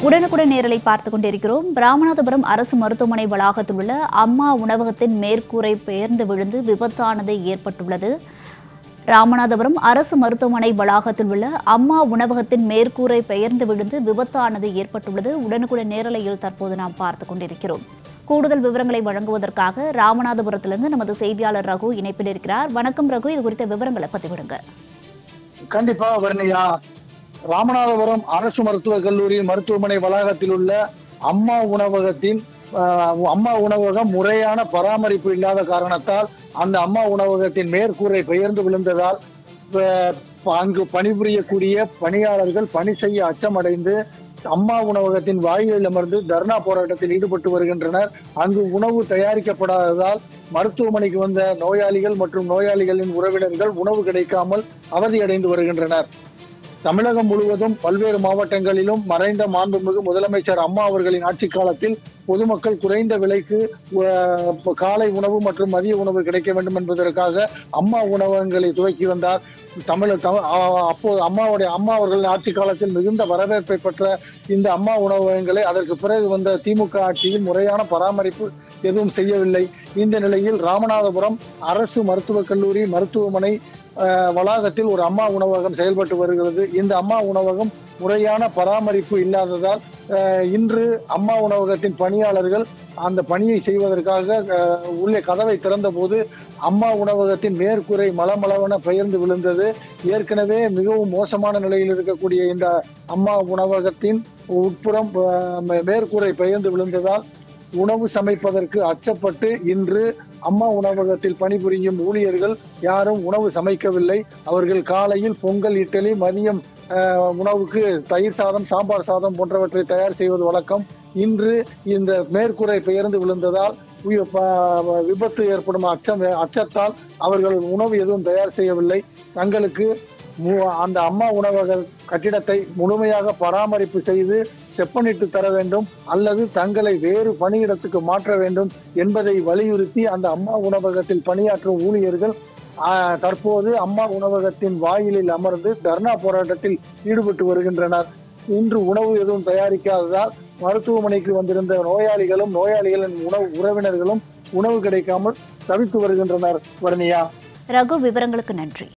உடனுக்குடன் நேரலை பார்த்துக் கொண்டிருக்கிறோம். ராமநாதபுரம் அரசு மருத்துவமனை வளாகத்தில் உள்ள அம்மா உணவகத்தின் மேற்கூரை பெயர்ந்து விழுந்து விபத்தானது ஏற்பட்டுள்ளது. ராமநாதபுரம் அரசு மருத்துவமனை வளாகத்தில் உள்ள அம்மா உணவகத்தின் மேற்கூரை பெயர்ந்து விழுந்து விபத்தானது ஏற்பட்டுள்ளது. உடனுக்குடன் நேரலையில் தற்போது நாம் பார்த்துக் கொண்டிருக்கிறோம். கூடுதல் விவரங்களை வழங்குவதற்காக ராமநாதபுரத்திலிருந்து நமது செய்தியாளர் ரகு இணைப்பில் இருக்கிறார். வணக்கம் ரகு, இது குறித்த விவரங்களை பதிவிடுங்க. கண்டிப்பா வர்ணியா. ராமநாதபுரம் அரசு மருத்துவக் கல்லூரி மருத்துவமனை வளாகத்தில் உள்ள அம்மா உணவகம் முறையான பராமரிப்பு இல்லாத காரணத்தால் அந்த அம்மா உணவகத்தின் மேற்கூரை பெயர்ந்து விழுந்ததால் அங்கு பணிபுரியக்கூடிய பணியாளர்கள் பணி செய்ய அச்சமடைந்து அம்மா உணவகத்தின் வாயிலில் அமர்ந்து தர்ணா போராட்டத்தில் ஈடுபட்டு வருகின்றனர். அங்கு உணவு தயாரிக்கப்படாததால் மருத்துவமனைக்கு வந்த நோயாளிகள் மற்றும் நோயாளிகளின் உறவினர்கள் உணவு கிடைக்காமல் அவதியடைந்து வருகின்றனர். தமிழகம் முழுவதும் பல்வேறு மாவட்டங்களிலும் மறைந்த மாண்புமிகு முதலமைச்சர் அம்மா அவர்களின் ஆட்சி காலத்தில் பொதுமக்கள் குறைந்த விலைக்கு காலை உணவு மற்றும் மதிய உணவு கிடைக்க வேண்டும் என்பதற்காக அம்மா உணவகங்களை துவக்கி வந்தார். அப்போது அம்மா அவர்களின் ஆட்சி காலத்தில் மிகுந்த வரவேற்பை பெற்ற இந்த அம்மா உணவகங்களை அதற்கு பிறகு வந்த திமுக ஆட்சியில் முறையான பராமரிப்பு எதுவும் செய்யவில்லை. இந்த நிலையில் ராமநாதபுரம் அரசு மருத்துவக் கல்லூரி மருத்துவமனை வளாகத்தில் ஒரு அம்மா உணவகம் செயல்பட்டு வருகிறது. இந்த அம்மா உணவகம் முறையான பராமரிப்பு இல்லாததால் இன்று அம்மா உணவகத்தின் பணியாளர்கள் அந்த பணியை செய்வதற்காக உள்ளே கதவை திறந்த போது அம்மா உணவகத்தின் மேற்கூரை மளமளவென பெயர்ந்து விழுந்தது. ஏற்கனவே மிகவும் மோசமான நிலையில் இருக்கக்கூடிய இந்த அம்மா உணவகத்தின் உட்புறம் மேற்கூரை பெயர்ந்து விழுந்ததால் உணவு சமைப்பதற்கு அச்சப்பட்டு இன்று அம்மா உணவகத்தில் பணிபுரியும் ஊழியர்கள் யாரும் உணவு சமைக்கவில்லை. அவர்கள் காலையில் பொங்கல், இட்லி, மதியம் உணவுக்கு தயிர் சாதம், சாம்பார் சாதம் போன்றவற்றை தயார் செய்வது வழக்கம். இன்று இந்த மேற்கூரை பெயர்ந்து விழுந்ததால் விபத்து ஏற்படும் அச்சத்தால் அவர்கள் உணவு எதுவும் தயார் செய்யவில்லை. தங்களுக்கு அந்த அம்மா உணவக கட்டிடத்தை முழுமையாக பராமரிப்பு செய்து செப்பனிட்டு தர வேண்டும் அல்லது தங்களை வேறு பணியிடத்துக்கு மாற்ற வேண்டும் என்பதை வலியுறுத்தி அந்த அம்மா உணவகத்தில் பணியாற்றும் ஊழியர்கள் தற்போது அம்மா உணவகத்தின் வாயிலில் அமர்ந்து தர்ணா போராட்டத்தில் ஈடுபட்டு வருகின்றனர். இன்று உணவு எதுவும் தயாரிக்காததால் மருத்துவமனைக்கு வந்திருந்த நோயாளிகளும் நோயாளிகளின் உறவினர்களும் உணவு கிடைக்காமல் தவித்து வருகின்றனர். வர்ணியா. ரகு, விவரங்களுக்கு நன்றி.